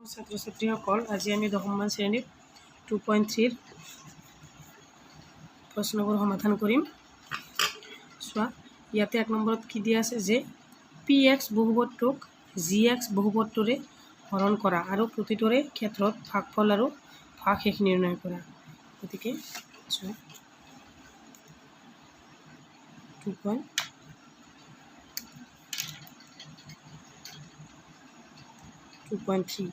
ছাত্ৰ ছাত্ৰীসকল আজি আমি 10মান শ্ৰেণীৰ 2.3 প্ৰশ্নবোৰ সমাধান কৰিম। চোৱা ইয়াতে 1 নম্বৰত কি দিয়া আছে যে px বহুপদটোক gx বহুপদটোৰে হৰণ কৰা আৰু প্ৰতিটোৰে ক্ষেত্ৰত ভাগফল আৰু ভাগশেষ নিৰ্ণয় কৰা। গতিকে চোৱা 2.3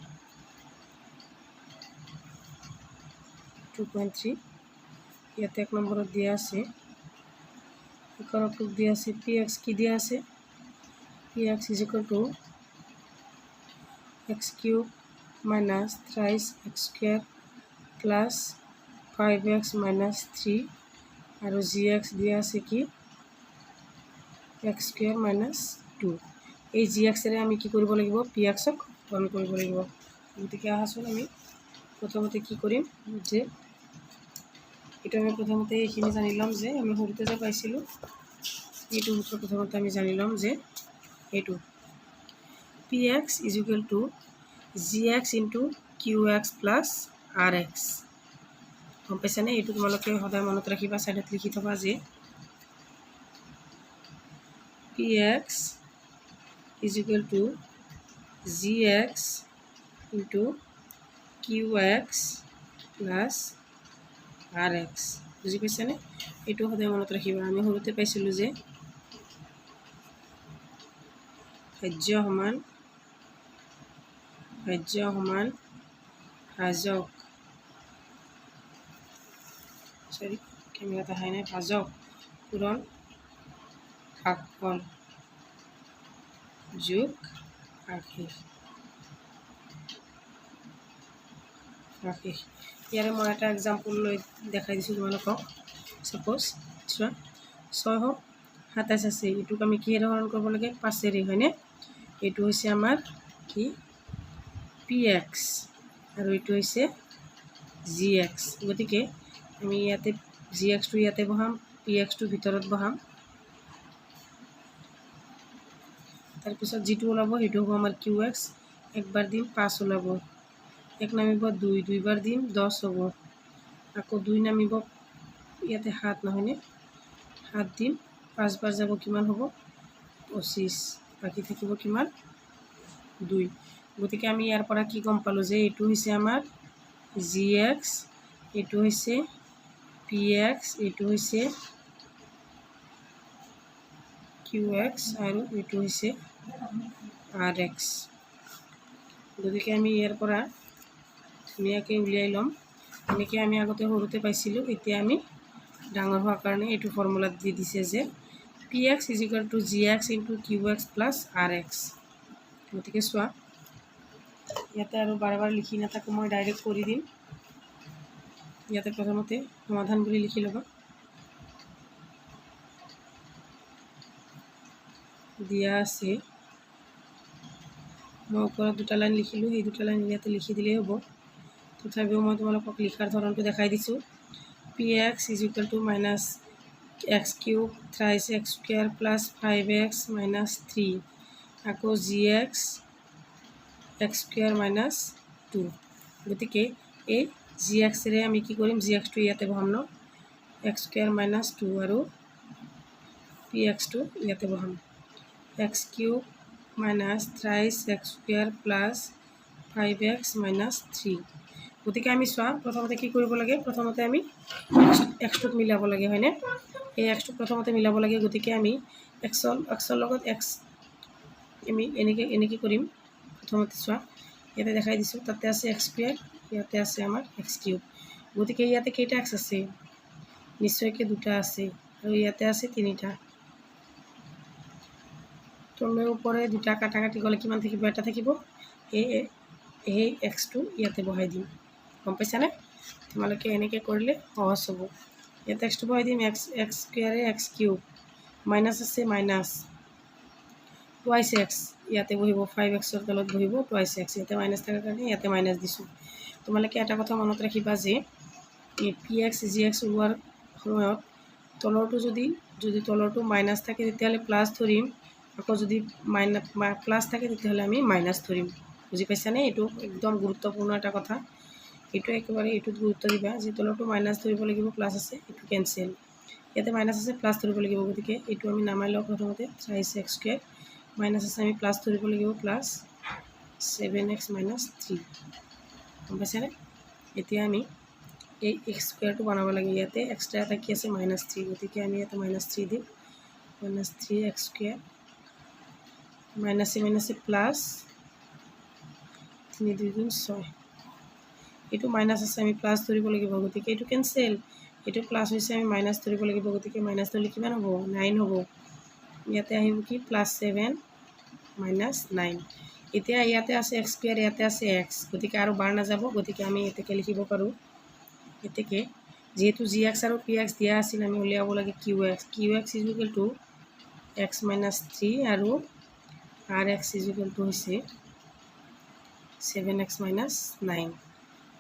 ইয়াতে 1 নম্বৰত দিয়া আছে একাৰকটোক দিয়া আছে px কি দিয়া আছে px is equal to x cube minus thrice x square plus 5x minus 3 আৰু gx দিয়া আছে কি x square minus 2 এই gx ৰে আমি কি কৰিব লাগিব px ক হৰণ কৰিব লাগিব। গতিকে আহাচোন আমি প্ৰথমতে কি কৰিম যে এটা আমি প্ৰথমতে এইখিনি জানি লম যে আমি সৰুতে যে পাইছিলোঁ এইটো সূত্ৰ প্ৰথমতে আমি জানি লম যে এইটো px is equal to gx into qx plus rx। গম পাইছানে? এইটো তোমালোকে সদায় মনত ৰাখিবা, সাইডত লিখি থবা যে px is equal to gx into qx plus rx। বুজি পাইছানে? এইটো সদায় মনত ৰাখিবা। আমি সৰুতে পাইছিলোঁ যে ভাজ্য সমান ভাজক কেমেৰাত আহাই নাই ভাজক পূৰণ ভাগফল যোগ ভাগশেষ। ইয়াৰে মই এটা এক্সাম্পল লৈ দেখাই দিছোঁ তোমালোকক। সাপোজ চোৱা 627 আছে, এইটোক আমি কিহেৰে হৰণ কৰিব লাগে 5ৰে, হয়নে? এইটো হৈছে আমাৰ কি px আৰু এইটো হৈছে gx। গতিকে আমি ইয়াতে gxটো ইয়াতে বহাম, pxটো ভিতৰত বহাম, তাৰপিছত যিটো ওলাব সেইটো হ'ব আমাৰ qx। একবাৰ দিম 5 ওলাব, 1 নামিব 2, 2বাৰ দিম 10 হ'ব, আকৌ 2 নামিব ইয়াতে 7 নহয়নে, 7 দিম 5 বাৰ যাব কিমান হ'ব 25, বাকী থাকিব কিমান 2। গতিকে আমি ইয়াৰ পৰা কি গম পালোঁ যে এইটো হৈছে আমাৰ gx, এইটো হৈছে px, এইটো হৈছে qx আৰু এইটো হৈছে rx। গতিকে আমি ইয়াৰ পৰা ধুনীয়াকৈ উলিয়াই ল'ম। এনেকৈ আমি আগতে সৰুতে পাইছিলোঁ, এতিয়া আমি ডাঙৰ হোৱাৰ কাৰণে এইটো ফৰ্মুলাত দি দিছে যে px is equal to gx into qx plus rx। গতিকে চোৱা ইয়াতে আৰু বাৰে বাৰে লিখি নাথাকোঁ, মই ডাইৰেক্ট কৰি দিম। ইয়াতে প্ৰথমতে সমাধান বুলি লিখি ল'বা, দিয়া আছে মই ওপৰত 2টা লাইন লিখিলোঁ, সেই 2টা লাইন ইয়াতে লিখি দিলেই হ'ব। তথাপিও মই তোমালোকক লিখাৰ ধৰণটো দেখাই দিছোঁ। px is equal to minus x cube thrice x square plus 5x minus 3 আকৌ gx x square minus 2। গতিকে এই gxৰে আমি কি কৰিম, gxটো ইয়াতে বহাম ন, x square minus 2 আৰু pxটো ইয়াতে বহাম, x cube minus thrice x square plus 5x minus 3। গতিকে আমি চোৱা প্ৰথমতে কি কৰিব লাগে, প্ৰথমতে আমি xটোক মিলাব লাগে, হয়নে? এই xটোক প্ৰথমতে মিলাব লাগে। গতিকে আমি xৰ লগত x আমি এনেকৈ কৰিম। প্ৰথমতে চোৱা ইয়াতে দেখাই দিছোঁ, তাতে আছে x square, ইয়াতে আছে আমাৰ x cube। গতিকে ইয়াতে কেইটা x আছে, নিশ্চয়কৈ 2টা আছে, আৰু ইয়াতে আছে 3টা। তলে ওপৰে 2টা কাটাকাটি গ'লে কিমান থাকিব, এটা থাকিব। এই এক্সটো ইয়াতে বহাই দিম। গম পাইছানে? তোমালোকে এনেকৈ কৰিলে সহজ হ'ব। ইয়াতে এক্সটো বহাই দিম, x স্কুৱেৰে x কিউব, মাইনাছ আছে মাইনাছ, টুৱাইছ এক্স ইয়াতে বহিব, 5xৰ তলত বহিব টুৱাইছ এক্স, ইয়াতে মাইনাছ থকাৰ কাৰণে ইয়াতে মাইনাছ দিছোঁ। তোমালোকে এটা কথা মনত ৰাখিবা যে px gx ওলোৱাৰ সময়ত তলৰটো যদি তলৰটো মাইনাছ থাকে তেতিয়াহ'লে প্লাছ ধৰিম, আকৌ যদি প্লাছ থাকে তেতিয়াহ'লে আমি মাইনাছ ধৰিম। বুজি পাইছানে? এইটো একদম গুৰুত্বপূৰ্ণ এটা কথা। এইটো একেবাৰে এইটোত গুৰুত্ব দিবা যে তলতো মাইনাছ ধৰিব লাগিব, প্লাছ আছে, এইটো কেঞ্চেল। ইয়াতে মাইনাছ আছে, প্লাছ ধৰিব লাগিব, গতিকে এইটো আমি নামাই লওঁ প্ৰথমতে। থ্ৰাইছ এক্স স্কুৱেৰ মাইনাছ আছে, আমি প্লাছ ধৰিব লাগিব, প্লাছ 7x - 3। গম পাইছানে? এতিয়া আমি এই এক্স স্কুৱেৰটো বনাব লাগে। ইয়াতে এক্সট্ৰা এটা কি আছে, -3, গতিকে আমি ইয়াতে -3 দিম। -3x স্কুৱেৰ মাইনাছে প্লাছ 3 2 গুণ 6। এইটো মাইনাছ আছে, আমি প্লাছ ধৰিব লাগিব, গতিকে এইটো কেঞ্চেল। এইটো প্লাছ হৈছে, আমি মাইনাছ ধৰিব লাগিব, গতিকে মাইনাছ ধৰিলে কিমান হ'ব, 9 হ'ব। ইয়াতে আহিব কি +7 - 9। এতিয়া ইয়াতে আছে এক্স স্কুৱেৰ, ইয়াতে আছে এক্স, গতিকে আৰু বাৰ নাযাব, গতিকে আমি এতেকে লিখিব পাৰোঁ। এতেকে যেহেতু GX আৰু PX দিয়া আছিল, আমি উলিয়াব লাগে QX। QX = x - 3 আৰু RX = হৈছে 7x - 9।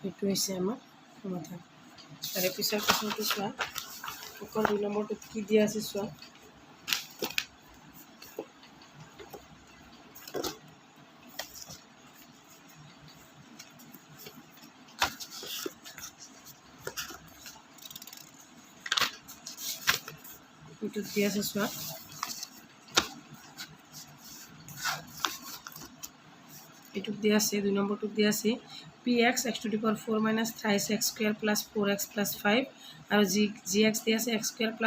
এইটো হৈছে আমাৰ সমাধান। তাৰে পিছৰ প্ৰশ্নটো চোৱা, অকল 2 নম্বৰটোত কি দিয়া আছে চোৱা। এইটোত দিয়া আছে চোৱা, এইটোত দিয়া আছে 2 নম্বৰটোত দিয়া আছে PX x⁴ - 3x square + 4x + 5 আৰু GX দিয়া আছে x স্কুৱেৰ + 1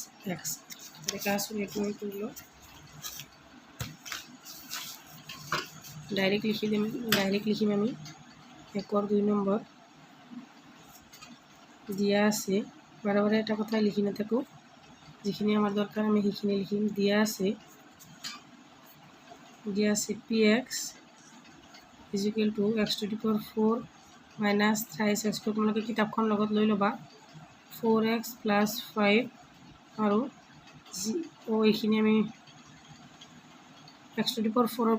- x। দেখা আছোঁ এইটো কৰি লওঁ, ডাইৰেক্ট লিখিম আমি। 1 2 নম্বৰ দিয়া আছে, বাৰে বাৰে এটা কথাই লিখি নাথাকোঁ, যিখিনি আমাৰ দৰকাৰ আমি সেইখিনি লিখিম। দিয়া আছে PX = x⁴ - 3x স্কুৱেৰ। তোমালোকে কিতাপখন লগত লৈ ল'বা। 4x + 5 আৰু এইখিনি আমি x⁴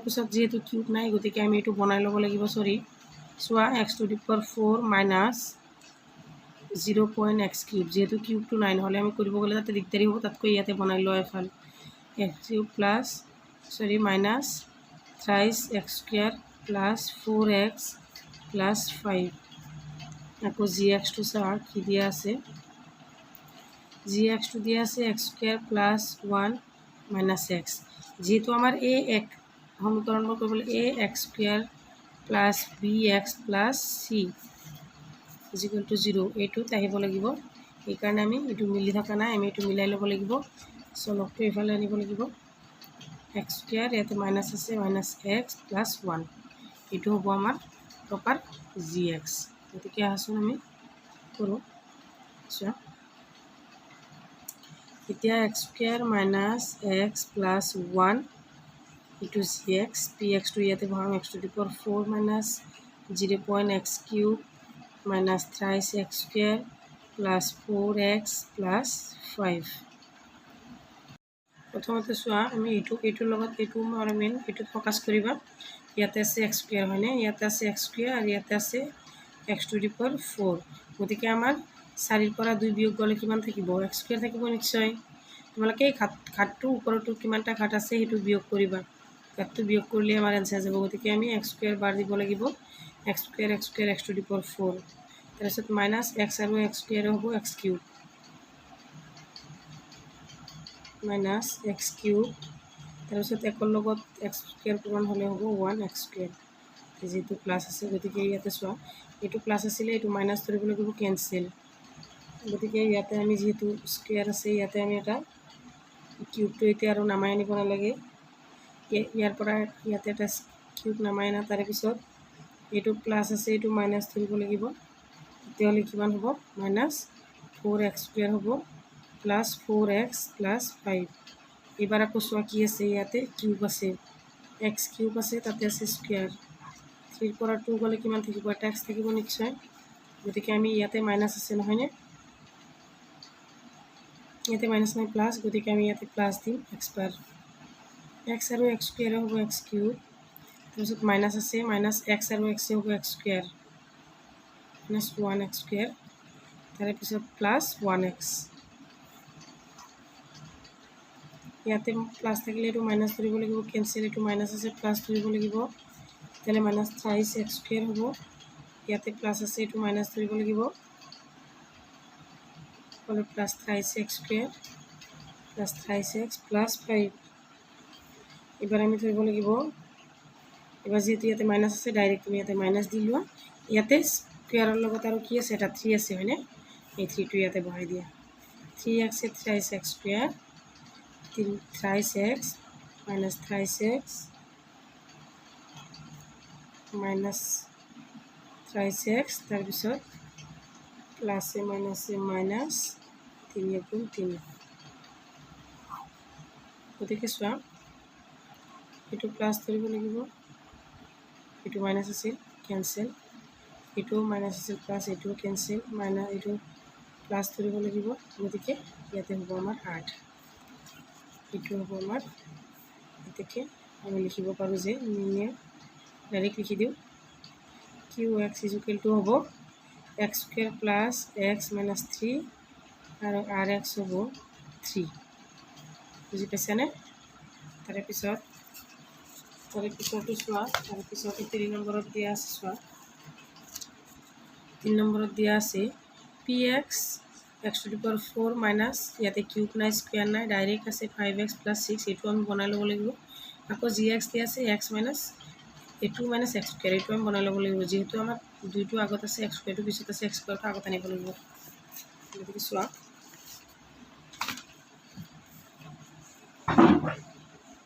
পিছত যিহেতু কিউব নাই, গতিকে আমি এইটো বনাই ল'ব লাগিব। চোৱা x⁴ - 0.x³ যিহেতু কিউবটো নাই, নহ'লে আমি কৰিব গ'লে তাতে দিগদাৰী হ'ব, তাতকৈ ইয়াতে বনাই লোৱা এফাল। x³ -3x square + 4x + 5। আকৌ GX টো চাওঁ কি দিয়া আছে। GX টো দিয়া আছে x² + 1 - x। যেহেতু আমাৰ এক সমীকৰণবোৰ কৰিবলৈ ax² + bx + c = 0 এইটোত আহিব লাগিব। সেইকাৰণে আমি এইটো মিলি থকা নাই, আমি এইটো মিলাই ল'ব লাগিব। চলকটো এইফালে আনিব লাগিব। x² ইয়াতে মাইনাছ আছে, -x + 1। এইটো হ'ব আমাৰ প্ৰপাৰ GX। গতিকে আহাচোন আমি কৰোঁ। চোৱা, এতিয়া x² - x + 1 এইটো GX। PX টো ইয়াতে বহাম, x⁴ - 0.x³ - 3x square + 4x + 5। প্ৰথমতে চোৱা, আমি এইটোৰ লগত এইটো মেইন, এইটোত ফ'কাছ কৰিবা। ইয়াতে আছে x² হয়নে, ইয়াতে আছে x² আৰু ইয়াতে আছে x⁴। গতিকে আমাৰ 4ৰ পৰা 2 বিয়োগ গ'লে কিমান থাকিব, x² থাকিব নিশ্চয়। তোমালোকে এই ঘাটটো ওপৰতো কিমানটা ঘাট আছে সেইটো বিয়োগ কৰিবা। ঘাটটো বিয়োগ কৰিলে আমাৰ এনচাৰ যাব। গতিকে আমি x² বাৰ দিব লাগিব, x² x⁴। তাৰপিছত -x আৰু x² হ'ব x³ -x³। তাৰপিছত 1ৰ লগত x² পূৰণ হ'লে হ'ব 1x²। যিহেতু প্লাছ আছে, গতিকে ইয়াতে চোৱা, এইটো প্লাছ আছিলে, এইটো মাইনাছ ধৰিব লাগিব, কেঞ্চেল। গতিকে ইয়াতে আমি যিহেতু স্কুৱেৰ আছে, ইয়াতে আমি এটা কিউবটো এতিয়া আৰু নামাই আনিব নালাগে। ইয়াৰ পৰা ইয়াতে এটা কিউব নামাই আনা, তাৰে পিছত এইটো প্লাছ আছে, এইটো মাইনাছ ধৰিব লাগিব। তেতিয়াহ'লে কিমান হ'ব, -4x² হ'ব +4x + 5। এইবাৰ আকৌ চোৱা কি আছে, ইয়াতে কিউব আছে, x³ আছে, তাতে আছে স্কুৱেৰ। 3ৰ পৰা 2 গ'লে কিমান থাকিব, এটা x থাকিব নিশ্চয়। গতিকে আমি ইয়াতে মাইনাছ আছে নহয়নে, ইয়াতে মাইনাছ নাই, প্লাছ, গতিকে আমি ইয়াতে প্লাছ দিম x বাৰ। x আৰু x² হ'ব x³। তাৰপিছত মাইনাছ আছে, -x আৰু x হ'ব x² -1x²। তাৰে পিছত +1x। ইয়াতে প্লাছ থাকিলে এইটো মাইনাছ ধৰিব লাগিব, কেঞ্চেল। এইটো মাইনাছ আছে, প্লাছ ধৰিব লাগিব। তাহলে মাইনাছ থ্ৰাইছ এক্স স্কুৱেৰ হ'ব। ইয়াতে প্লাছ আছে, এইটো মাইনাছ ধৰিব লাগিব, হ'লে plus thrice x square plus thrice x plus 5। এবাৰ আমি ধৰিব লাগিব, এবাৰ যিহেতু ইয়াতে মাইনাছ আছে ডাইৰেক্ট তুমি ইয়াতে মাইনাছ দি লোৱা। ইয়াতে স্কুৱেৰৰ লগত আৰু কি আছে, এটা 3 আছে হয়নে, এই 3টো ইয়াতে বহাই দিয়া। 3x thrice x square thrice x minus thrice x minus thrice x, তাৰপিছত প্লাছে মাইনাছে মাইনাছ 3/3। গতিকে চোৱা, এইটো প্লাছ ধৰিব লাগিব, এইটো মাইনাছ আছিল কেঞ্চেল, এইটোও মাইনাছ আছিল প্লাছ, এইটোও কেঞ্চেল, মাইনাছ এইটো প্লাছ ধৰিব লাগিব। গতিকে ইয়াতে হ'ব আমাৰ 8, এইটো হ'ব আমাৰ। গতিকে আমি লিখিব পাৰোঁ যে ডাইৰেক্ট লিখি দিওঁ, QX = হ'ব x square plus x minus 3 আৰু RX হ'ব 3। বুজি পাইছানে? তাৰে পিছতো চোৱা, তাৰপিছত 3 নম্বৰত দিয়া আছে, চোৱা 3 নম্বৰত দিয়া আছে PX x⁴ মাইনাছ, ইয়াতে কিউব নাই স্কুৱেৰ নাই, ডাইৰেক্ট আছে 5x + 6, এইটো আমি বনাই ল'ব লাগিব। আকৌ GX দিয়া আছে x মাইনাছ এইটো মাইনাছ এক্স স্কুৱেৰ, এইটো আমি বনাই ল'ব লাগিব। যিহেতু আমাৰ 2টো আগত আছে, এক্স স্কুৱেৰটো পিছত আছে, এক্স স্কুৱেৰটো আগত আনিব লাগিব। গতিকে চোৱা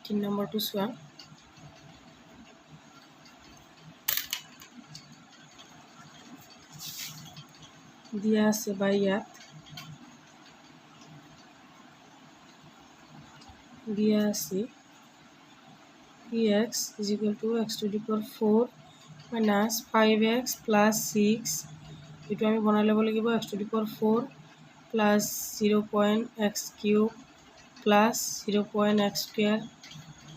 3 নম্বৰটো চোৱা, দিয়া আছে বা ইয়াত দিয়া আছে PX = x⁴ মাইনাছ 5x + 6, এইটো আমি বনাই ল'ব লাগিব। x⁴ plus 0.x³ plus 0.x²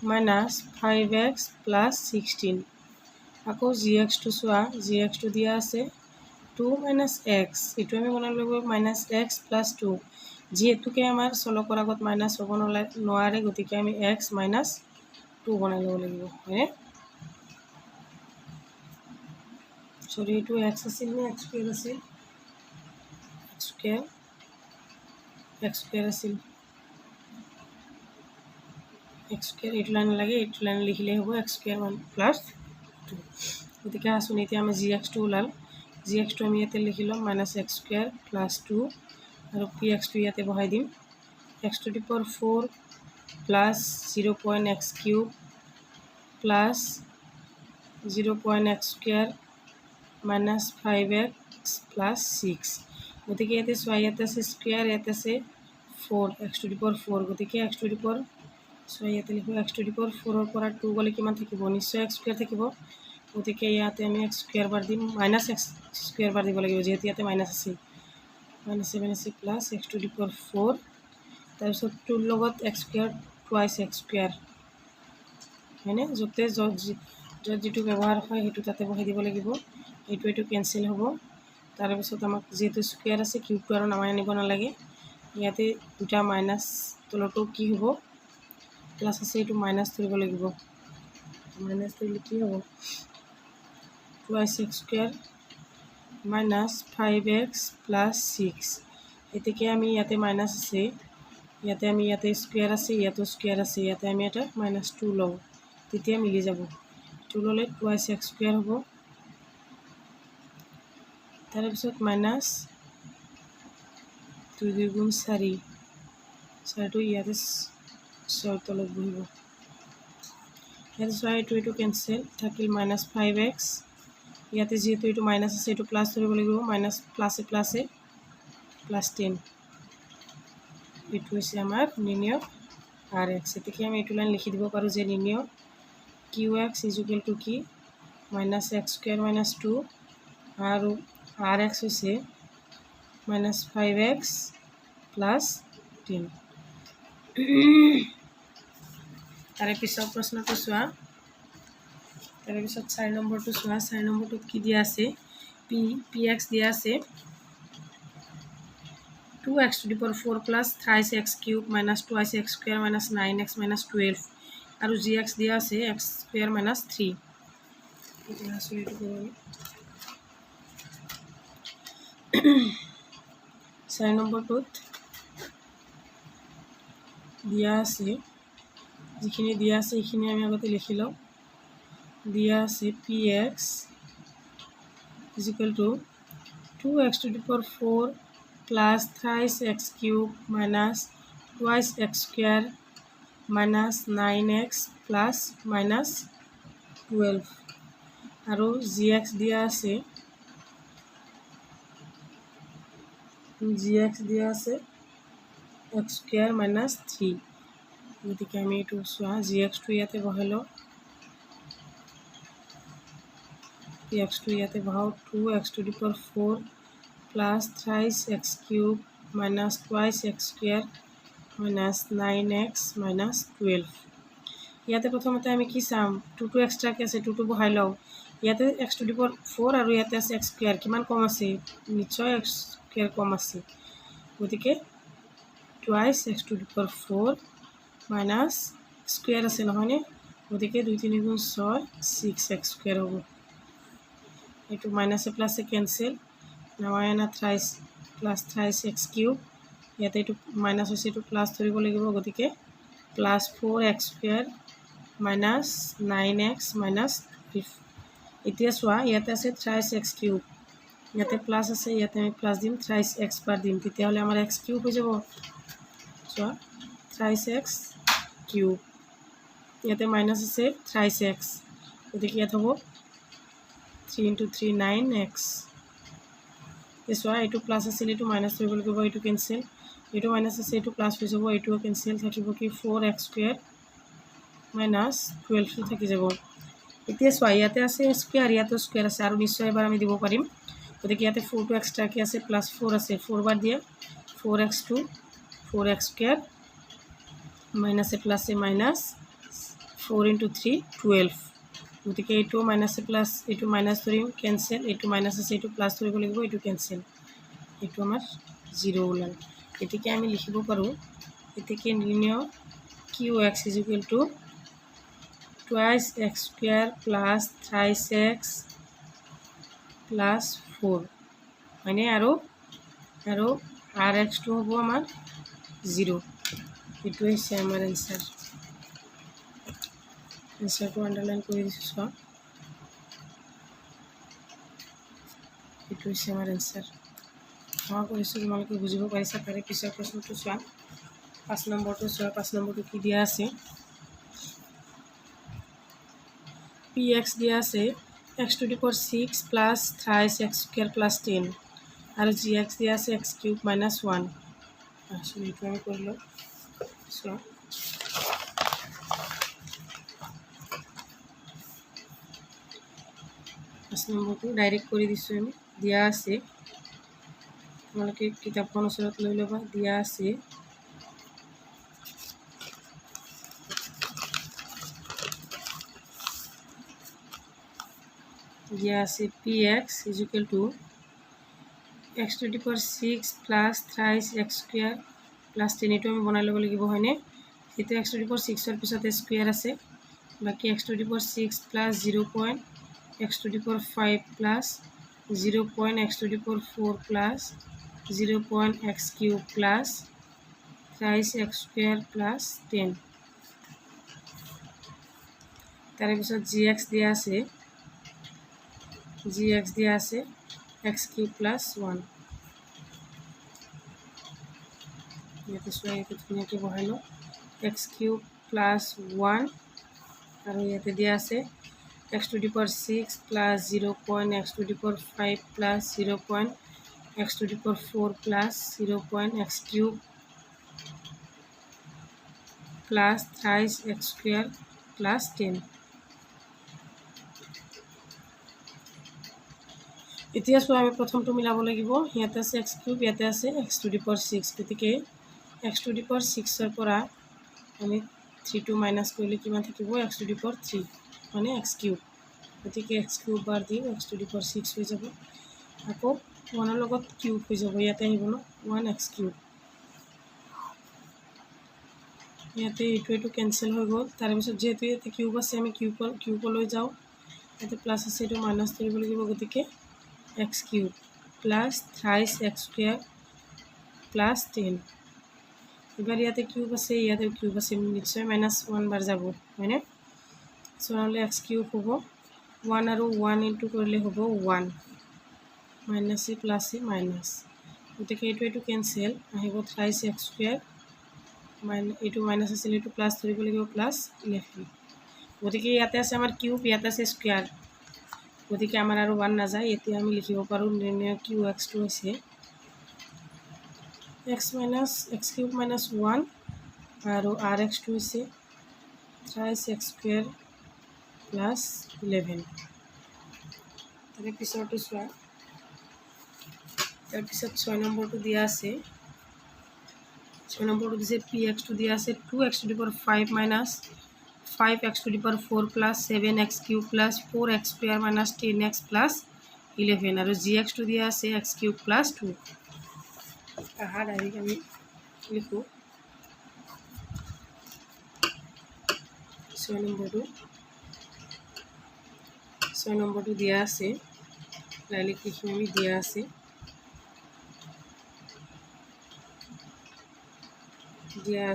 minus 5x + 16। আকৌ GXটো চোৱা, GXটো দিয়া আছে 2 - x, এইটো আমি বনাই ল'ব -x + 2। যিহেতুকে আমাৰ চলকৰ আগত মাইনাছ হ'ব নোৱাৰে, গতিকে আমি x - 2 বনাই ল'ব লাগিব হয়নে। সৰি, এইটো x আছিল নে x স্কুৱেৰ আছিল, x স্কুৱেৰ আছিল, x স্কুৱেৰ। এইটো লাইন লাগে, এইটো লাইন লিখিলে হ'ব x স্কুৱেৰ প্লাছ 2। গতিকে আছোন এতিয়া আমি GXটো ওলাল, GXটো আমি ইয়াতে লিখি ল'ম -x² প্লাছ 2 আৰু PXটো ইয়াতে বহাই দিম। x⁴ plus 0.x³ plus 0.x² minus 5x plus 6। গতিকে ইয়াতে চোৱা, ইয়াতে আছে স্কুৱেৰ, ইয়াতে আছে 4 x⁴, গতিকে x⁴ চোৱা ইয়াতে লিখোঁ x⁴ পৰা 2 গ'লে কিমান থাকিব, নিশ্চয় x স্কুৱেৰ থাকিব। গতিকে ইয়াতে আমি x স্কুৱেৰ বাৰ দিম, -x স্কুৱেৰ বাৰ দিব লাগিব, যিহেতু ইয়াতে মাইনাছ আছে, -7 প্লাছ x⁴, তাৰপিছত 2ৰ লগত x² টুৱাইছ x স্কুৱেৰ হয়নে। য'ত যিটো ব্যৱহাৰ হয় সেইটো তাতে বহাই দিব লাগিব। এইটো কেঞ্চেল হ'ব। তাৰপিছত আমাক যিহেতু স্কুৱেৰ আছে, কিউবটো আৰু নামাই আনিব নালাগে। ইয়াতে দুটা মাইনাছ, তলতো কি হ'ব প্লাছ আছে, এইটো মাইনাছ ধৰিব লাগিব। মাইনাছ ধৰিলে কি হ'ব, twice x square minus 5x plus 6। এতেকে আমি ইয়াতে মাইনাছ আছে, ইয়াতে স্কুৱেৰ আছে, ইয়াতো স্কুৱেৰ আছে, ইয়াতে আমি এটা -2 লওঁ, তেতিয়া মিলি যাব। 2 ল'লে টুৱাইছ x স্কুৱেৰ হ'ব। তাৰপিছত মাইনাছ 2 × 2 = 4, 4টো ইয়াতে 6ৰ তলত বহিব। ইয়াতে চোৱা, এইটো কেঞ্চেল থাকিল, -5x, ইয়াতে যিহেতু এইটো মাইনাছ আছে, এইটো প্লাছ ধৰিব লাগিব, মাইনাছ প্লাছে প্লাছ 10। এইটো হৈছে আমাৰ নিৰ্ণয় RX। এতেকে আমি এইটো লাইন লিখি দিব পাৰোঁ যে নিৰ্ণয় QX = কি, -x² - 2 আৰু RX হৈছে -5x প্লাছ 10। তাৰে পিছত প্ৰশ্নটো চোৱা, তাৰে পিছত 4 নম্বৰটো চোৱা। 4 নম্বৰটোত কি দিয়া আছে, PX দিয়া আছে 2x⁴ plus thrice x³ minus twice x² minus 9x minus 12 আৰু GX দিয়া আছে x² - 3। এতিয়া আছোঁ এইটো কৰোঁ 4 নম্বৰটোত দিয়া আছে যিখিনি দিয়া আছে সেইখিনি আমি আগতে লিখি লওঁ দিয়া আছে px is equal to 2x to the power 4 plus thrice x cube minus twice x square minus 9x plus minus 12 আৰু gx দিয়া আছে x square minus 3 গতিকে আমি এইটো চোৱা gx টো ইয়াতে বহাই লওঁ px টো ইয়াতে বহাও 2x to the power 4 plus thrice x cube minus twice x square minus 9x minus 12 ইয়াতে প্ৰথমতে আমি কি চাম 2 এক্সট্ৰাকে আছে 2 বহাই লওঁ ইয়াতে x to the power 4 আৰু ইয়াতে আছে x square কিমান কম আছে নিশ্চয় x square কম আছে গতিকে twice x to the power 4 minus square আছে নহয়নে গতিকে 2 3 গুণ 6 6x square হ'ব এইটো মাইনাছে প্লাসে ক্যান্সেল নামায়না thrice plus thrice x cube ইয়াতে এইটো মাইনাস হৈছে এইটো প্লাস ধৰিব লাগিব গতিকে plus 4x square minus 9x minus 5 এতিয়া চোৱা ইয়াতে আছে থ্রাইস x কিউব ইয়াতে প্লাস আছে ইয়াতে আমি প্লাস দিম থ্রাইস x পার দিম তেতিয়াহলে আমাৰ x কিউব হৈ যাব চোৱা থ্রাইস x কিউব ইয়াতে মাইনাস আছে থ্রাইস x গতিকে ইয়াত হ'ব 3 into 3 9x this one এইটো প্লাস আছে এইটো মাইনাস হৈ গ'ল এইটো ক্যান্সেল এইটো মাইনাস আছে এইটো প্লাস হৈ যাব এইটো ক্যান্সেল থাকিব কি 4x স্কয়ার মাইনাস 12 থাকি যাব এতিয়া চোৱা ইয়াতে আছে স্কয়াৰ ইয়াতে স্কয়াৰ আছে আৰু নিশ্চয় এবাৰ আমি দিব পাৰিম গতিকে ইয়াতে 4 টো এক্সট্ৰা কি আছে প্লাস 4 আছে 4 বাৰ দিয়ে 4x to 4x স্কয়ার মাইনাসে প্লাসে মাইনাস 4 into 3 12 গতিকে এইটো মাইনাসে প্লাস এইটো মাইনাস ধৰিম ক্যান্সেল এইটো মাইনাস আছে এইটো প্লাস ধৰিব লাগিব এইটো ক্যান্সেল এইটো আমাৰ 0 ওলাল এটিকে আমি লিখিব পাৰো এটিকে নিৰ্ণয় qx is equal to twice x square plus thrice x plus 4 মানে আৰু rx টো হ'ব আমাৰ 0 এইটো হৈছে আমাৰ आंसर आंसर को अंडरलाइन কৰি দিছো সব এইটো হৈছে আমাৰ आंसर মই কৰিছো তোমালোকে বুজিব পাৰিছা তাৰে পিছৰ প্ৰশ্নটো চোৱা 5 নম্বৰটো চোৱা 5 নম্বৰটো কি দিয়া আছে px দিয়া আছে x to the power 6 plus thrice x square plus 10 আৰু gx দিয়া আছে x cube minus 1 আসলে এইটো আমি কৰিলো চোৱা নম্বৰটো ডাইৰেক্ট কৰি দিছো আমি দিয়া আছে তোমালোকে কিতাপখন ওচৰত লৈ লবা দিয়া আছে px is equal to x to the power 6 plus thrice x square plus 10 এটো আমি বনাই ল'ব লাগিব হয়নে সেইটো x to the power 6 এর পিছতে স্কয়ার আছে বাকি x to the power 6 plus 0. x to the power 5 plus 0. x to the power 4 plus 0. x cube plus thrice x square plus 10 তার পিছত gx দিয়া আছে x cube plus 1 ইয়াতে সোয়া ইয়াতে ধুনীয়াকৈ বহাই লওঁ x cube plus 1 আৰু ইয়াতে দিয়া আছে x to the power 6 plus 0. x to the power 5 plus 0. x to the power 4 plus 0. x cube plus thrice x square plus 10 এতিয়া চোৱা আমি প্ৰথমটো মিলাব লাগিব ইয়াতে আছে x cube ইয়াতে আছে x to the power 6 গতিকে x to the power 6 এর পৰা আমি 3 টো মাইনাস কৰিলে কিমান থাকিব x to the power 3 মানে x cube গতিকে x cube বাৰ দিম x to the power 6 হৈ যাব আকৌ 1 এর লগত কিউব হৈ যাব ইয়াতে আহিব ন 1x cube ইয়াতে এইটো ক্যান্সেল হৈ গ'ল তাৰ পিছত যেহেতু ইয়াতে কিউব আছে আমি কিউব লৈ যাও ইয়াতে প্লাছ আছে এইটো মাইনাছ ধৰিব লাগিব গতিকে x cube plus thrice x square plus 10 এবাৰ ইয়াতে কিউব আছে ইয়াতে কিউব আছে নিশ্চয় -1 বাৰ যাব হয়নে সো নহ'লে এক্স কিউব হ'ব 1 আৰু 1 ইনটু কৰিলে হ'ব 1 minus A plus A minus গতিকে এইটো কেঞ্চেল আহিব থ্ৰাইছ এক্স স্কুৱেৰ এইটো মাইনাছ আছিল এইটো প্লাছ ধৰিব লাগিব প্লাছ 11 গতিকে ইয়াতে আছে আমাৰ কিউব ইয়াতে আছে স্কুৱেৰ গতিকে আমাৰ আৰু 1 নাযায় এতিয়া আমি লিখিব পাৰোঁ নিৰ্ণয় কিউ এক্সটো হৈছে x কিউব মাইনাছ 1 আৰু আৰ এক্সটো হৈছে থ্ৰাইছ এক্স স্কুৱেৰ প্লাছ 11 তাৰে পিছৰটো চোৱা তাৰপিছত 6 নম্বৰটো দিয়া আছে 6 নম্বৰটো দিছে পি এক্সটো দিয়া আছে 2x to the power 5 minus 5x to the power 4 plus 7x cube plus 4x square minus 10x plus 11 আৰু gx to দিয়া আছে x cube plus 2 আহা ডাইৰেক্ট আমি লিখোঁ 6 নম্বৰটো দিয়া আছে ডাইৰেক্ট লিখিম আমি দিয়া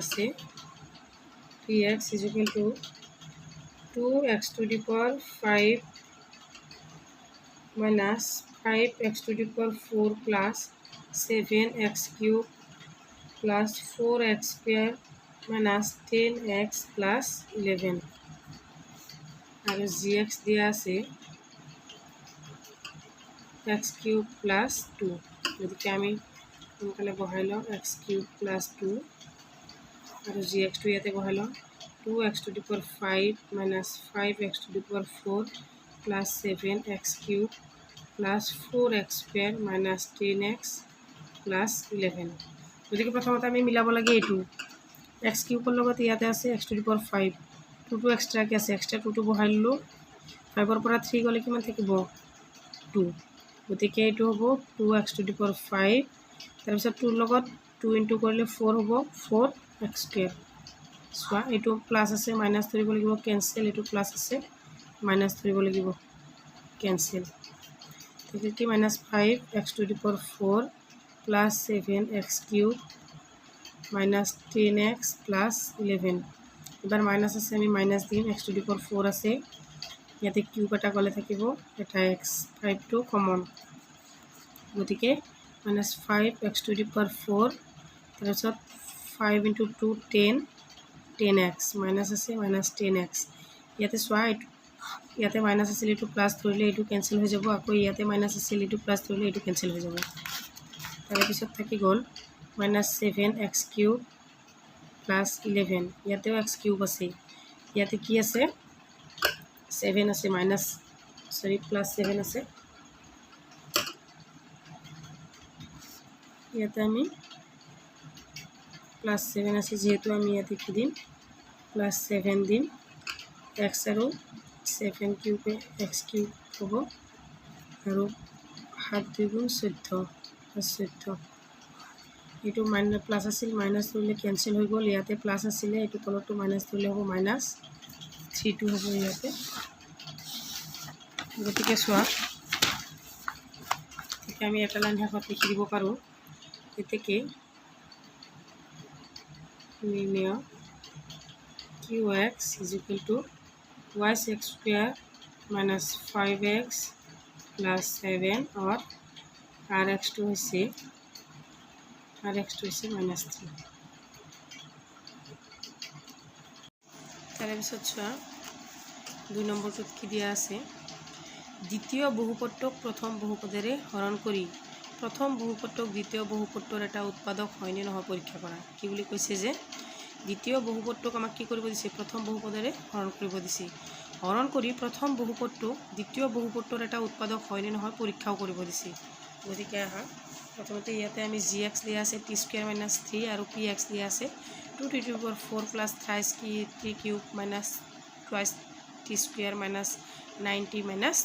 আছে px is equal to 2x to the power 5 minus 5x to the power 4 plus 7x cube plus 4x square minus 10x plus 11 and gx দিয়া আছে x cube plus 2 গতিকে আমি সোনকালে বহাই লওঁ x cube plus 2 আৰু gx টো ইয়াতে বহাই লওঁ 2x to the power 5 minus 5x to the power 4 plus 7x cube plus 4x square minus 10x plus 11 গতিকে প্ৰথমতে আমি মিলাব লাগে এইটো x কিউবৰ লগত ইয়াতে আছে x to the power 5 2টো এক্সট্ৰাকে আছে এক্সট্ৰা 2টো বহাই ললোঁ 5ৰ পৰা 3 গ'লে কিমান থাকিব 2 গতিকে এইটো হ'ব 2x to the power 5 তাৰপিছত 2ৰ লগত 2 ইনটু কৰিলে 4 হ'ব 4x স্কুৱেৰ চোৱা এইটো প্লাছ আছে মাইনাছ ধৰিব লাগিব কেঞ্চেল এইটো প্লাছ আছে মাইনাছ ধৰিব লাগিব কেঞ্চেল গতিকে -5x to the power 4 plus 7x cube minus 10x plus 11 এবাৰ মাইনাছ আছে আমি মাইনাছ দিম x to the power 4 আছে ইয়াতে কিউব এটা গ'লে থাকিব এটা x 5টো কমন গতিকে -5x to the power 4 তাৰপিছত 5 into 2 10x মাইনাছ আছে মাইনাছ 10x ইয়াতে চোৱা ইয়াতে মাইনাছ আছিল এইটো প্লাছ ধৰিলে এইটো কেঞ্চেল হৈ যাব আকৌ ইয়াতে মাইনাছ আছিল এইটো প্লাছ ধৰিলে এইটো কেঞ্চেল হৈ যাব তাৰপিছত থাকি গ'ল -7x কিউব প্লাছ 11 ইয়াতেও x কিউব আছে ইয়াতে কি আছে 7 আছে প্লাছ 7 আছে ইয়াতে আমি প্লাছ 7 আছে যেহেতু আমি ইয়াতে কি দিম প্লাছ 7 দিম x আৰু 7 কিউবে x কিউব হ'ব আৰু 7 2 গুণ 14 এইটো মাইনাছ প্লাছ আছিল মাইনাছ ধৰিলে কেঞ্চেল হৈ গ'ল ইয়াতে প্লাছ আছিলে এইটো তলতো মাইনাছ ধৰিলে হ'ব -3 হ'ব ইয়াতে গতিকে চোৱা গতিকে আমি এটা লাইন শেষত লিখি দিব পাৰোঁ গতিকে নিৰ্ণয় qx is equal to y x square minus 5x plus 7 or rx to হৈছে -3 তাৰপিছত চোৱা 2 নম্বৰটোত কি দিয়া আছে দ্বিতীয় বহুপদক প্ৰথম বহুপদেৰে হৰণ কৰি প্ৰথম বহুপদক দ্বিতীয় বহুপদৰ এটা উৎপাদক হয়নে নহয় পৰীক্ষা কৰা কি বুলি কৈছে যে দ্বিতীয় বহুপদক আমাক কি কৰিব দিছে প্ৰথম বহুপদেৰে হৰণ কৰিব দিছে হৰণ কৰি প্ৰথম বহুপদটো দ্বিতীয় বহুপদৰ এটা উৎপাদক হয়নে নহয় পৰীক্ষাও কৰিব দিছে গতিকে আহা প্ৰথমতে ইয়াতে আমি gx দিয়া আছে t² - 3 আৰু px দিয়া আছে 2 to the power 4 plus thrice 3 cube minus twice t² minus 90 minus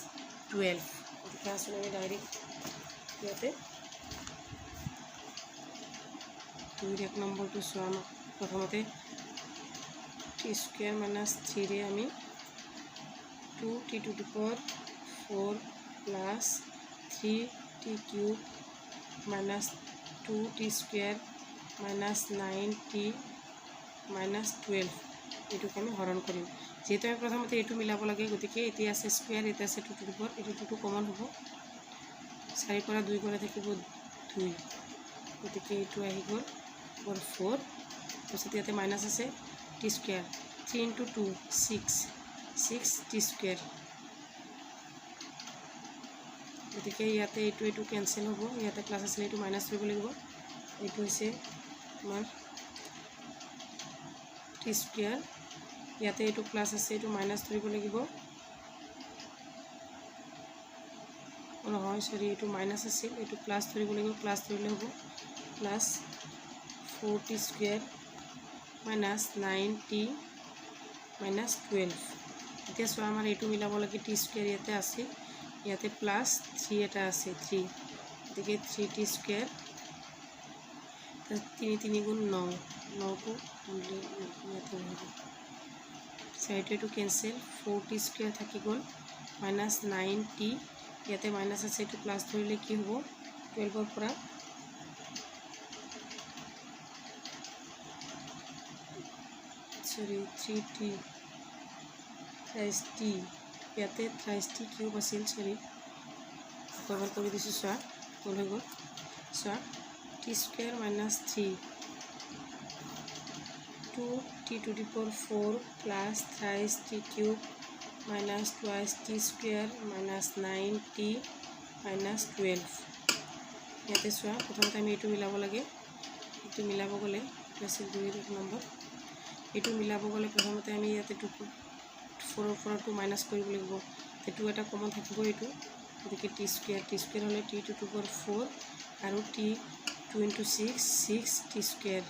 12 গতিকে আসলে আমি ডাইৰেক্ট ইয়াতে 2 নম্বৰটো চোৱা প্ৰথমতে t² - 3 ৰে আমি 2 2t to the power 4 plus 3t cube minus 2t square minus 9t minus 12 এইটোকে আমি হৰণ কৰিম যেহেতু আমি প্ৰথমতে এইটো মিলাব লাগে গতিকে এতিয়া আছে স্কোয়াৰ এটা আছে 2 to the power এইটো 2 কমন হ'ব 4 পৰা 2 গ'লে থাকিব 2 গতিকে এইটো আহি গ'ল 4 তাৰপিছত ইয়াতে মাইনাছ আছে t square 3 into 2 6t square গতিকে ইয়াতে এইটো কেনসেল হ'ব ইয়াতে প্লাস আছে এইটো মাইনাস কৰিব লাগিব এইটো হৈছে আমাৰ t square ইয়াতে এইটো প্লাস আছে এইটো মাইনাস কৰিব লাগিব নহয় সৰি এইটো মাইনাস আছিল এইটো প্লাস কৰিব লাগিব প্লাস কৰিলে হ'ব plus 4t square minus 9t minus 12 এতিয়া সো আমাৰ এইটো মিলাব লাগে t square ইয়াতে আছে ইয়াতে প্লাস 3 এটা আছে 3 গতিকে 3t square 3 গুণ 9 9 को ইয়াতে হ'ব সাইডটো ক্যান্সেল 4t square থাকি গ'ল minus 9t ইয়াতে মাইনাস আছে এটো প্লাস ধৰিলে কি হ'ব 12 ৰ পৰা সৰি 3t thrice t ইয়াতে thrice t কিউব আছিল সৰি কভাৰ কৰি দিছো সা কোন হৈ গ'ল সা t square minus 3 2t to the power 4 plus thrice t cube minus twice t square minus 9t minus 12 ইয়াতে সা প্ৰথমতে আমি এইটো মিলাব লাগে এইটো মিলাব গলে প্লাস 2 নম্বৰ এইটো মিলাব গলে প্ৰথমতে আমি ইয়াতে 2 4 ৰ 2 মাইনাস কৰিব লাগিব এটো এটা কমন থাকিব এইটো গতিকে t square হলে t to the power 4 আৰু t 2 into 6 t square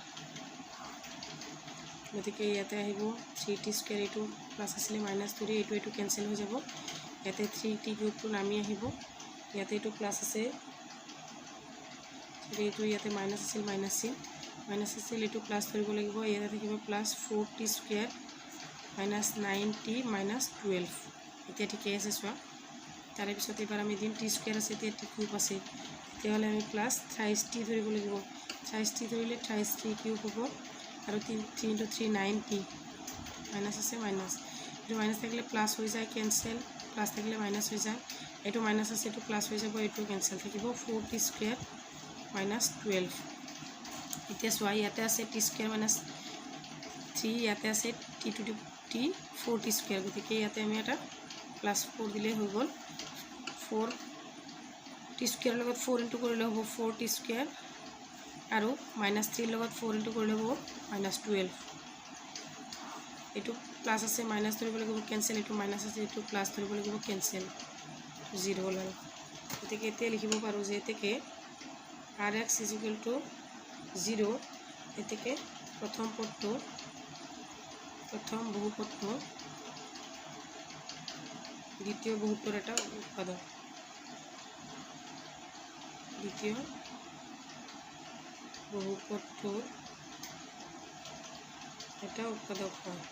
গতিকে ইয়াতে আহিব 3t square এইটো প্লাস আছিল মাইনাস 3 এইটো ক্যান্সেল হৈ যাব ইয়াতে 3t কিউব টো নামি আহিব ইয়াতে এইটো প্লাস আছে এইটো ইয়াতে মাইনাস আছিল এইটো প্লাস কৰিব লাগিব ইয়াতে থাকিব plus 4t square minus 9t minus 12 এতিয়া ঠিক আছে সোয়া তাৰে পিছত এবাৰ আমি দিম t square আছে তে t cube আছে তেতিয়াহলে আমি প্লাস thrice t ধৰিব লাগিব thrice t ধৰিলে thrice t cube হ'ব আৰু 3 into 3 9t মাইনাস আছে মাইনাস এইটো মাইনাস থাকিলে প্লাস হৈ যায় ক্যান্সেল প্লাস থাকিলে মাইনাস হৈ যায় এইটো মাইনাস আছে এইটো প্লাস হৈ যাব এইটো ক্যান্সেল থাকিব 4t square minus 12 এতিয়া সোয়া ইয়াতে আছে t square minus 3 ইয়াতে আছে t to the t 4t square গতিকে ইয়াতে আমি এটা প্লাস 4 দিলে হৈ গ'ল 4t square লগত 4 ইনটু কৰিলে হ'ব 4t square আৰু minus 3 লগত 4 ইনটু কৰিলে হ'ব minus 12 এইটো প্লাস আছে মাইনাস ধৰিব লাগিব ক্যান্সেল এইটো মাইনাস আছে এইটো প্লাস ধৰিব লাগিব ক্যান্সেল 0 হ'ল গতিকে এতিয়া লিখিব পাৰো যে এতেকে rx = 0 এতেকে প্ৰথম বহুপদটো দ্বিতীয় বহুপদৰ এটা উৎপাদক দ্বিতীয় বহুপদটোৰ এটা উৎপাদক হয়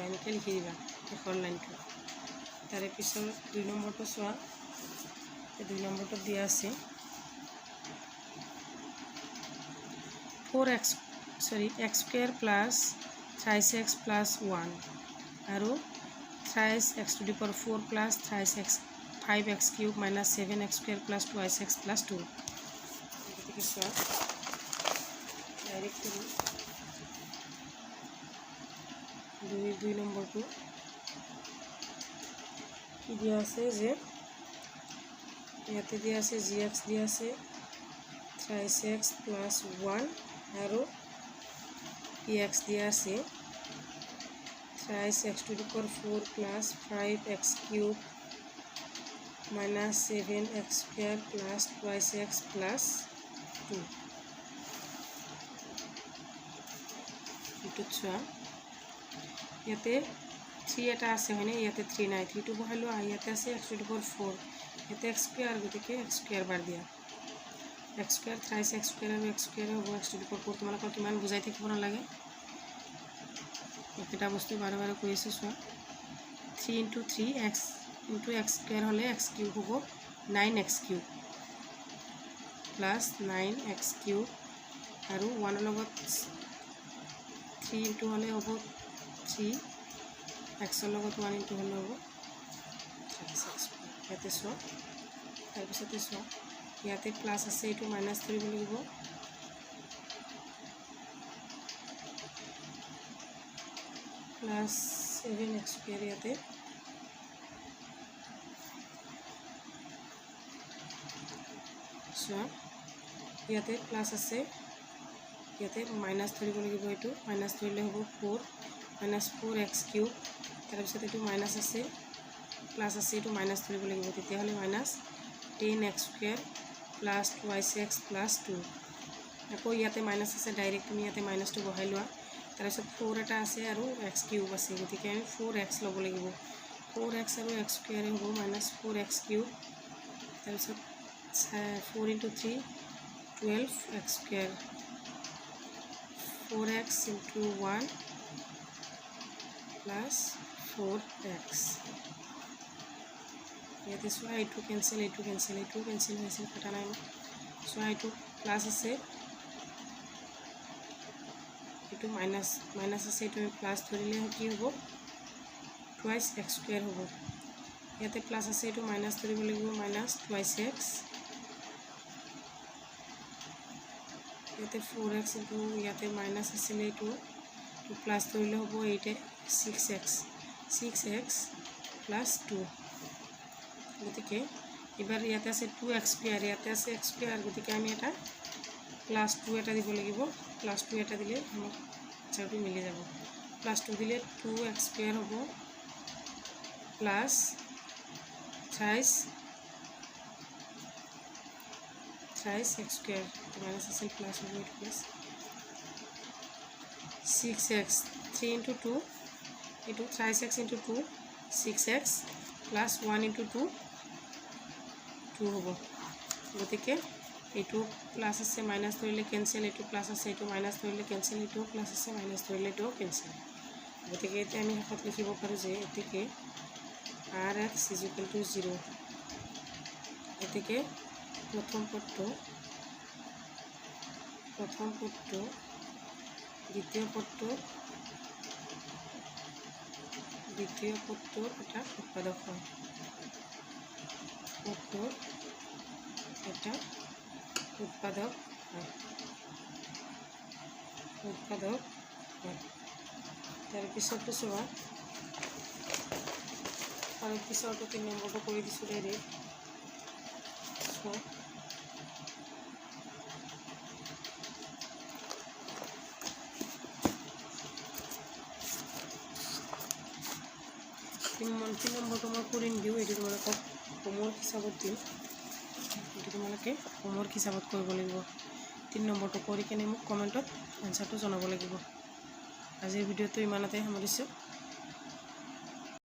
এনেকৈ লিখি দিবা শেষৰ লাইনটো তাৰে পিছৰ 2 নম্বৰটো চোৱা 2 নম্বৰটো দিয়া আছে 4x square plus thrice x plus 1 আৰু thrice x to the power 4 plus thrice x 5x cube minus 7x square plus 2x plus 2 গতিকে চোৱা ডাইৰেক্ট দুই নম্বৰটো কি দিয়া আছে যে ইয়াতে দিয়া আছে gx দিয়া আছে thrice x plus 1 আৰু px দিয়া আছে thrice x to the power 4 plus 5x cube minus 7x square plus 2x plus 2 এইটো চোৱা ইয়াতে 3 এটা আছে হয়নে ইয়াতে 3 নাই 3 টো বহালো ইয়াতে আছে x to the power 4 ইয়াতে x square গতিকে x square বাৰ দিয়া x square thrice x square আৰু x square হ'ব x to the power 4 তোমালোকৰ কিমান বুজাই থাকিব নালাগে একেটা বস্তু বাৰে বাৰে কৈ আছোঁ চোৱা 3 × 3 x × x² হ'লে x³ হ'ব 9x³ প্লাছ 9x³ আৰু 1 লগত 3 ইনটু হ'লে হ'ব 3 x লগত 1 ইনটু হ'লে হ'ব 36 ইয়াতে চোৱা তাৰপিছতে চোৱা ইয়াতে প্লাছ আছে এইটো মাইনাছ ধৰিব লাগিব প্লাছ 7x² ইয়াতে চোৱা ইয়াতে প্লাছ আছে ইয়াতে মাইনাছ ধৰিব লাগিব এইটো মাইনাছ ধৰিলে হ'ব 4 মাইনাছ 4x³ তাৰপিছত এইটো মাইনাছ আছে প্লাছ আছে এইটো মাইনাছ ধৰিব লাগিব তেতিয়াহ'লে minus 10x² plus 2x plus 2 আকৌ ইয়াতে মাইনাছ আছে ডাইৰেক্ট তুমি ইয়াতে মাইনাছটো বহাই লোৱা তাৰপিছত 4 এটা আছে আৰু x³ আছে গতিকে আমি 4x ল'ব লাগিব 4x আৰু x² হ'ব মাইনাছ 4x³ তাৰপিছত 4 × 3 12x² 4x × 1 প্লাছ 4x ইয়াতে চোৱা এইটো কেঞ্চেল এইটো কেঞ্চেল এইটো কেঞ্চেল হৈছিল কটা নাই চোৱা এইটো প্লাছ আছে এইটো মাইনাছ আছে এইটো প্লাছ ধৰিলে কি হ'ব 2x² হ'ব ইয়াতে প্লাছ আছে এইটো মাইনাছ ধৰিব লাগিব মাইনাছ 2x ইয়াতে 4x ইনটু ইয়াতে মাইনাছ আছিলে এইটো প্লাছ ধৰিলে হ'ব 6x প্লাছ 2 গতিকে এবাৰ ইয়াতে আছে 2x² ইয়াতে আছে x² গতিকে আমি এটা প্লাছ 2 এটা দিব লাগিব প্লাছ 2 এটা দিলে আমাক আনচাৰটো মিলি যাব প্লাছ 2 দিলে 2x² হ'ব প্লাছ 23x² মাইনাছ আছিল প্লাছ হ'ব এইটো প্লাছ 6x 3 × 2 এইটো 23x × 2 6x প্লাছ 1 × 2 2 হ'ব গতিকে এইটো প্লাছ আছে মাইনাছ ধৰিলে কেঞ্চেল এইটো প্লাছ আছে এইটো মাইনাছ ধৰিলে কেঞ্চেল এইটো প্লাছ আছে মাইনাছ ধৰিলে এইটোও কেঞ্চেল গতিকে এতিয়া আমি শেষত লিখিব পাৰোঁ যে এতিকে rx = 0 এতিকে প্ৰথম পদটো দ্বিতীয় পদটোৰ এটা উৎপাদক হয় তাৰপিছতো চোৱা আৰু পিছৰটো 3 নম্বৰটো কৰি দিছোঁ ডাইৰেক্ট চোৱা 3 নম্বৰটো মই কৰি নিদিওঁ এইটো তোমালোকক হোমৱৰ্ক হিচাপত দিম এইটো তোমালোকে হোমৱৰ্ক হিচাপত কৰিব লাগিব 3 নম্বৰটো কৰি কেনে মোক কমেণ্টত এনচাৰটো জনাব লাগিব আজিৰ ভিডিঅ'টো ইমানতে সামৰিছোঁ